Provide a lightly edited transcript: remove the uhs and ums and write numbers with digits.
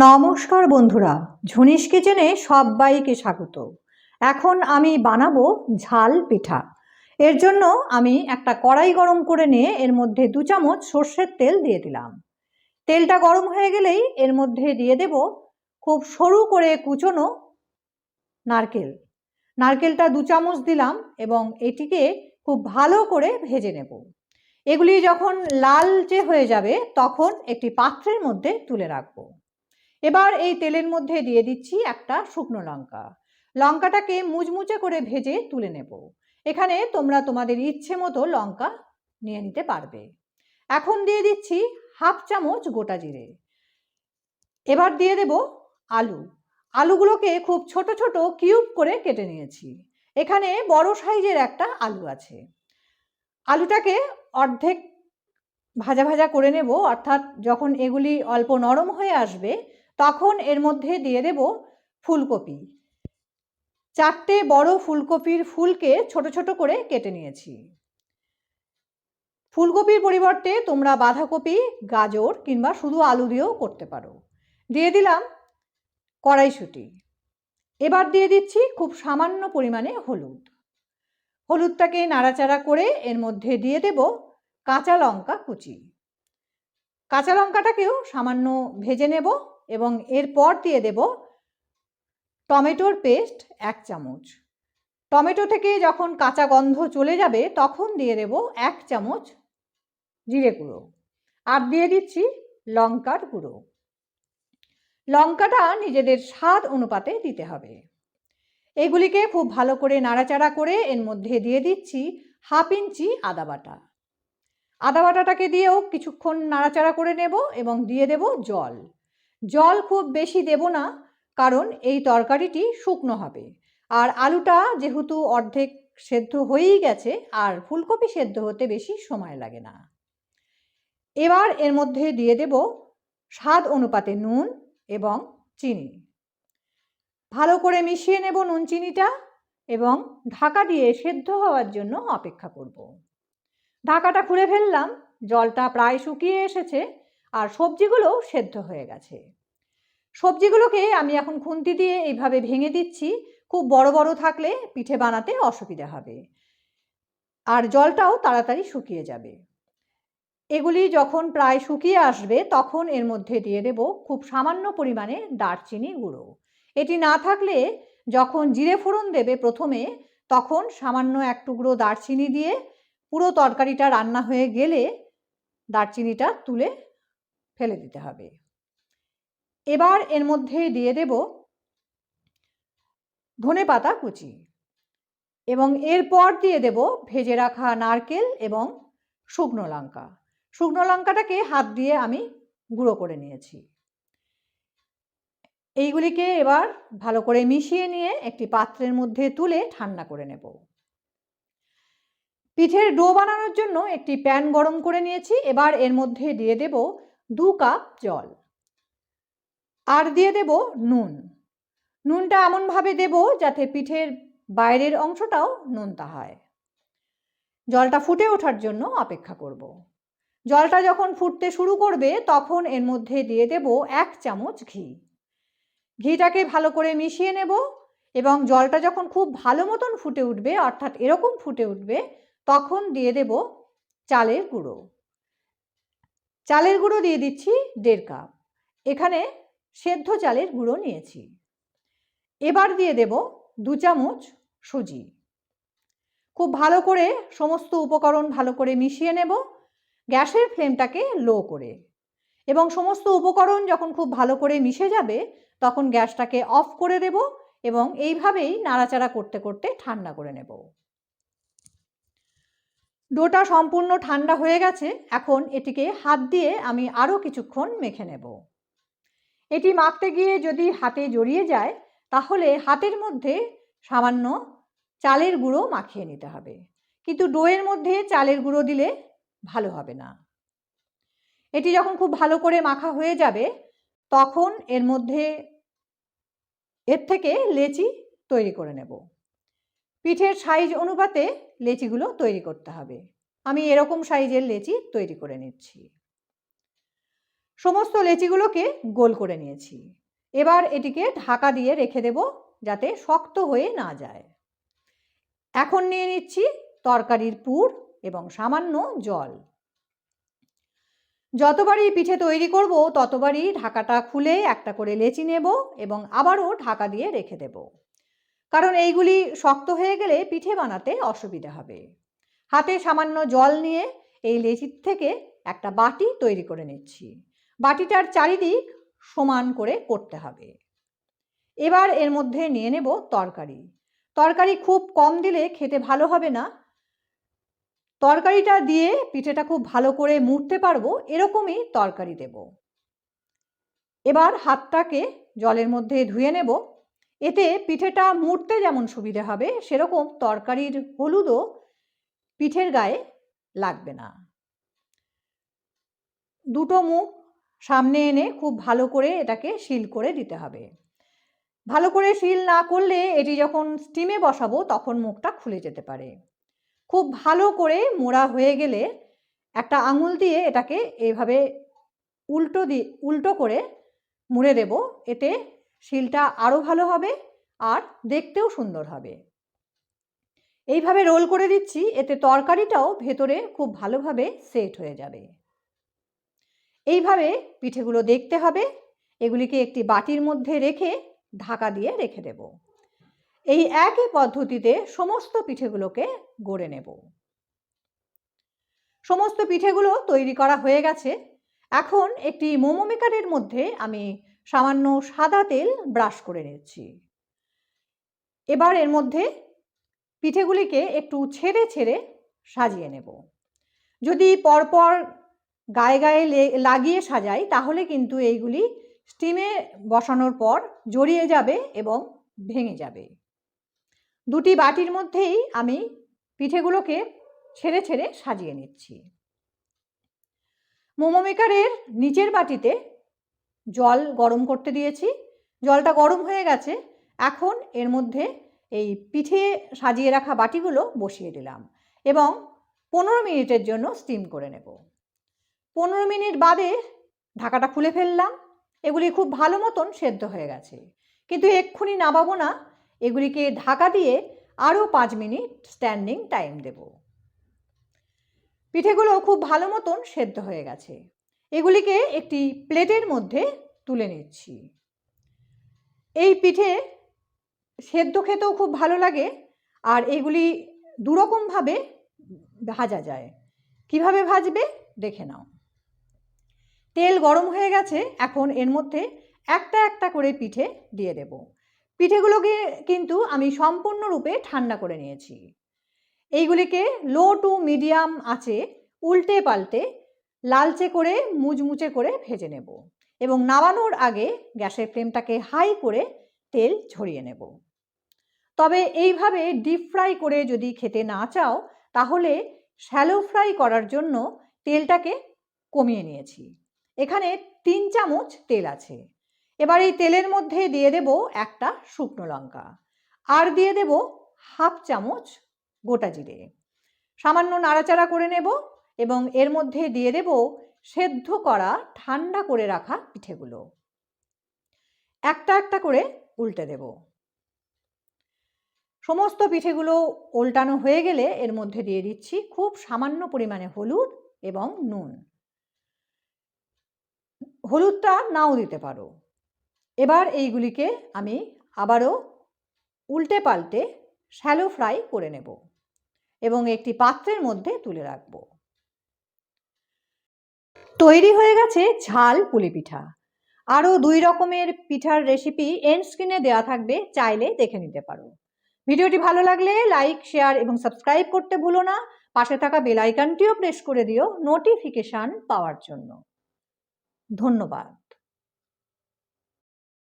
নমস্কার বন্ধুরা, ঝুনিস কিচেনে সবাইকে স্বাগত। এখন আমি বানাবো ঝাল পিঠা। এর জন্য আমি একটা কড়াই গরম করে নিয়ে এর মধ্যে 2 চামচ সর্ষের তেল দিয়ে দিলাম। তেলটা গরম হয়ে গেলেই এর মধ্যে দিয়ে দেব খুব সরু করে কুচোনো নারকেল। নারকেলটা 2 চামচ দিলাম এবং এটিকে খুব ভালো করে ভেজে নেব। এগুলি যখন লালচে হয়ে যাবে তখন একটি পাত্রের মধ্যে তুলে রাখবো। এবার এই তেলের মধ্যে দিয়ে দিচ্ছি একটা শুকনো লঙ্কা। লঙ্কাটাকে মুচমুচে করে ভেজে তুলে নেব। এখানে তোমরা তোমাদের ইচ্ছে মতো লঙ্কা নিয়ে নিতে পারবে। এখন দিয়ে দিচ্ছি হাফ চামচ গোটা জিরে। এবার দিয়ে দেব আলু। আলুগুলোকে খুব ছোট ছোট কিউব করে কেটে নিয়েছি। এখানে বড় সাইজের একটা আলু আছে। আলুটাকে অর্ধেক ভাজা ভাজা করে নেব, অর্থাৎ যখন এগুলি অল্প নরম হয়ে আসবে তখন এর মধ্যে দিয়ে দেব ফুলকপি। 4টে বড় ফুলকপির ফুলকে ছোট ছোট করে কেটে নিয়েছি। ফুলকপির পরিবর্তে তোমরা বাঁধাকপি, গাজর কিংবা শুধু আলু দিয়েও করতে পারো। দিয়ে দিলাম কড়াইশুঁটি। এবার দিয়ে দিচ্ছি খুব সামান্য পরিমাণে হলুদ। হলুদটাকে নাড়াচাড়া করে এর মধ্যে দিয়ে দেব কাঁচা লঙ্কা কুচি। কাঁচা লঙ্কাটাকেও সামান্য ভেজে নেব এবং এরপর দিয়ে দেব টমেটোর পেস্ট 1 চামচ। টমেটো থেকে যখন কাঁচা গন্ধ চলে যাবে তখন দিয়ে দেব 1 চামচ জিরে গুঁড়ো আর দিয়ে দিচ্ছি লঙ্কার গুঁড়ো। লঙ্কাটা নিজেদের স্বাদ অনুপাতে দিতে হবে। এগুলিকে খুব ভালো করে নাড়াচাড়া করে এর মধ্যে দিয়ে দিচ্ছি হাফ ইঞ্চি আদা বাটা। আদা বাটাটাকে দিয়েও কিছুক্ষণ নাড়াচাড়া করে নেব এবং দিয়ে দেব জল। জল খুব বেশি দেব না, কারণ এই তরকারিটি শুকনো হবে আর আলুটা যেহেতু অর্ধেক সেদ্ধ হয়েই গেছে আর ফুলকপি সেদ্ধ হতে বেশি সময় লাগে না। এবার এর মধ্যে দিয়ে দেব স্বাদ অনুপাতে নুন এবং চিনি। ভালো করে মিশিয়ে নেব নুন চিনিটা এবং ঢাকা দিয়ে সেদ্ধ হওয়ার জন্য অপেক্ষা করব। ঢাকাটা খুলে ফেললাম, জলটা প্রায় শুকিয়ে এসেছে আর সবজিগুলো সেদ্ধ হয়ে গেছে। সবজিগুলোকে আমি এখন খুন্তি দিয়ে এইভাবে ভেঙে দিচ্ছি। খুব বড় বড় থাকলে পিঠে বানাতে অসুবিধা হবে আর জলটাও তাড়াতাড়ি শুকিয়ে যাবে। এগুলি যখন প্রায় শুকিয়ে আসবে তখন এর মধ্যে দিয়ে দেব খুব সামান্য পরিমাণে দারচিনি গুঁড়ো। এটি না থাকলে যখন জিরে ফোড়ন দেবে প্রথমে, তখন সামান্য 1 টুকরো দারচিনি দিয়ে পুরো তরকারিটা রান্না হয়ে গেলে দারচিনিটা তুলে ফেলে দিতে হবে। এবার এর মধ্যে দিয়ে দেব ধনেপাতা কুচি এবং এরপর দিয়ে দেব ভেজে রাখা নারকেল এবং শুকনো লঙ্কা। শুকনো লঙ্কাটাকে হাত দিয়ে আমি গুঁড়ো করে নিয়েছি। এইগুলিকে এবার ভালো করে মিশিয়ে নিয়ে একটি পাত্রের মধ্যে তুলে ঠান্ডা করে নেব। পিঠের ডো বানানোর জন্য একটি প্যান গরম করে নিয়েছি। এবার এর মধ্যে দিয়ে দেব 2 কাপ জল আর দিয়ে দেব নুন। নুনটা এমনভাবে দেব যাতে পিঠের বাইরের অংশটাও নোনতা হয়। জলটা ফুটে ওঠার জন্য অপেক্ষা করব। জলটা যখন ফুটতে শুরু করবে তখন এর মধ্যে দিয়ে দেব 1 চামচ ঘি। ঘিটাকে ভালো করে মিশিয়ে নেব এবং জলটা যখন খুব ভালো মতন ফুটে উঠবে, অর্থাৎ এরকম ফুটে উঠবে, তখন দিয়ে দেব চালের গুঁড়ো। চালের গুঁড়ো দিয়ে দিচ্ছি 1.5 কাপ। এখানে সেদ্ধ চালের গুঁড়ো নিয়েছি। এবার দিয়ে দেব 2 চামচ সুজি। খুব ভালো করে সমস্ত উপকরণ ভালো করে মিশিয়ে নেব গ্যাসের ফ্লেমটাকে লো করে, এবং সমস্ত উপকরণ যখন খুব ভালো করে মিশে যাবে তখন গ্যাসটাকে অফ করে দেব এবং এইভাবেই নাড়াচাড়া করতে করতে ঠান্ডা করে নেব। ডোটা সম্পূর্ণ ঠান্ডা হয়ে গেছে। এখন এটিকে হাত দিয়ে আমি আরও কিছুক্ষণ মেখে নেব। এটি মাখতে গিয়ে যদি হাতে জড়িয়ে যায় তাহলে হাতের মধ্যে সামান্য চালের গুঁড়ো মাখিয়ে নিতে হবে, কিন্তু ডোয়ের মধ্যে চালের গুঁড়ো দিলে ভালো হবে না। এটি যখন খুব ভালো করে মাখা হয়ে যাবে তখন এর থেকে লেচি তৈরি করে নেব। পিঠের সাইজ অনুপাতে লেচিগুলো তৈরি করতে হবে। আমি এরকম সাইজের লেচি তৈরি করে নিচ্ছি। সমস্ত লেচিগুলোকে গোল করে নিয়েছি। এবার এটিকে ঢাকা দিয়ে রেখে দেব যাতে শক্ত হয়ে না যায়। এখন নিয়ে নিচ্ছি তরকারির পুর এবং সামান্য জল। যতবারই পিঠে তৈরি করব ততবারই ঢাকাটা খুলে একটা করে লেচি নেব এবং আবারও ঢাকা দিয়ে রেখে দেব, কারণ এইগুলি শক্ত হয়ে গেলে পিঠে বানাতে অসুবিধা হবে। হাতে সামান্য জল নিয়ে এই লেচির থেকে একটা বাটি তৈরি করে নিচ্ছি। বাটিটার চারিদিক সমান করে করতে হবে। এবার এর মধ্যে নিয়ে নেব তরকারি। তরকারি খুব কম দিলে খেতে ভালো হবে না। তরকারিটা দিয়ে পিঠেটা খুব ভালো করে মুড়তে পারবো এরকমই তরকারি দেব। এবার হাতটাকে জলের মধ্যে ধুয়ে নেব। এতে পিঠেটা মুড়তে যেমন সুবিধে হবে সেরকম তরকারির হলুদও পিঠের গায়ে লাগবে না। দুটো মুখ সামনে এনে খুব ভালো করে এটাকে সিল করে দিতে হবে। ভালো করে সিল না করলে এটি যখন স্টিমে বসাবো তখন মুখটা খুলে যেতে পারে। খুব ভালো করে মোড়া হয়ে গেলে একটা আঙুল দিয়ে এটাকে এইভাবে উল্টো করে মুড়ে দেব। এতে সিলটা আরও ভালো হবে আর দেখতেও সুন্দর হবে। এইভাবে রোল করে দিচ্ছি, এতে তরকারিটাও ভেতরে খুব ভালোভাবে সেট হয়ে যাবে। এইভাবে পিঠেগুলো দেখতে হবে। এগুলিকে একটি বাটির মধ্যে রেখে ঢাকা দিয়ে রেখে দেব। এই একই পদ্ধতিতে সমস্ত পিঠেগুলোকে গড়ে নেব। সমস্ত পিঠেগুলো তৈরি করা হয়ে গেছে। এখন একটি মোমো মেকারের মধ্যে আমি সামান্য সাদা তেল ব্রাশ করে নিচ্ছি। এবার এর মধ্যে পিঠেগুলিকে একটু ছেড়ে ছেড়ে সাজিয়ে নেব। যদি পরপর গায়ে গায়ে লাগিয়ে সাজাই তাহলে কিন্তু এইগুলি স্টিমে বসানোর পর জড়িয়ে যাবে এবং ভেঙে যাবে। দুটি বাটির মধ্যেই আমি পিঠেগুলোকে ছেড়ে ছেড়ে সাজিয়ে নিচ্ছি। মোমো মেকারের নিচের বাটিতে জল গরম করতে দিয়েছি। জলটা গরম হয়ে গেছে। এখন এর মধ্যে এই পিঠে সাজিয়ে রাখা বাটিগুলো বসিয়ে দিলাম এবং 15 মিনিটের জন্য স্টিম করে নেব। 15 মিনিট বাদে ঢাকাটা খুলে ফেললাম। এগুলি খুব ভালো মতন সেদ্ধ হয়ে গেছে, কিন্তু এক্ষুনি নামাবো না। এগুলিকে ঢাকা দিয়ে আরও 5 মিনিট স্ট্যান্ডিং টাইম দেব। পিঠেগুলো খুব ভালো মতন সেদ্ধ হয়ে গেছে। এগুলিকে একটি প্লেটের মধ্যে তুলে নিচ্ছি। এই পিঠে সেদ্ধ খেতেও খুব ভালো লাগে আর এগুলি দুরকমভাবে ভাজা যায়। কিভাবে ভাজবে দেখে নাও। তেল গরম হয়ে গেছে। এখন এর মধ্যে একটা একটা করে পিঠে দিয়ে দেব। পিঠেগুলোকে কিন্তু আমি সম্পূর্ণরূপে ঠান্ডা করে নিয়েছি। এইগুলিকে লো টু মিডিয়াম আঁচে উল্টে পাল্টে লালচে করে মুচমুচে করে ভেজে নেব এবং নামানোর আগে গ্যাসের ফ্লেমটাকে হাই করে তেল ঝরিয়ে নেব। তবে এইভাবে ডিপ ফ্রাই করে যদি খেতে না চাও তাহলে শ্যালো ফ্রাই করার জন্য তেলটাকে কমিয়ে নিয়েছি। এখানে 3 চামচ তেল আছে। এবার এই তেলের মধ্যে দিয়ে দেব একটা শুকনো লঙ্কা আর দিয়ে দেব হাফ চামচ গোটা জিরে। সামান্য নাড়াচাড়া করে নেব এবং এর মধ্যে দিয়ে দেব সেদ্ধ করা ঠান্ডা করে রাখা পিঠেগুলো। একটা একটা করে উল্টে দেব। সমস্ত পিঠেগুলো উল্টানো হয়ে গেলে এর মধ্যে দিয়ে দিচ্ছি খুব সামান্য পরিমাণে হলুদ এবং নুন। হলুদটা নাও দিতে পারো। এবার এইগুলিকে আমি আবারও উল্টে পাল্টে শ্যালো ফ্রাই করে নেব এবং একটি পাত্রের মধ্যে তুলে রাখব। তৈরি হয়ে গেছে ঝাল পুলি পিঠা। আরও 2 রকমের পিঠার রেসিপি এন্ড স্ক্রিনে দেওয়া থাকবে, চাইলে দেখে নিতে পারো। ভিডিওটি ভালো লাগলে লাইক, শেয়ার এবং সাবস্ক্রাইব করতে ভুলো না। পাশে থাকা বেল আইকনটিও প্রেস করে দিও নোটিফিকেশন পাওয়ার জন্য। ধন্যবাদ।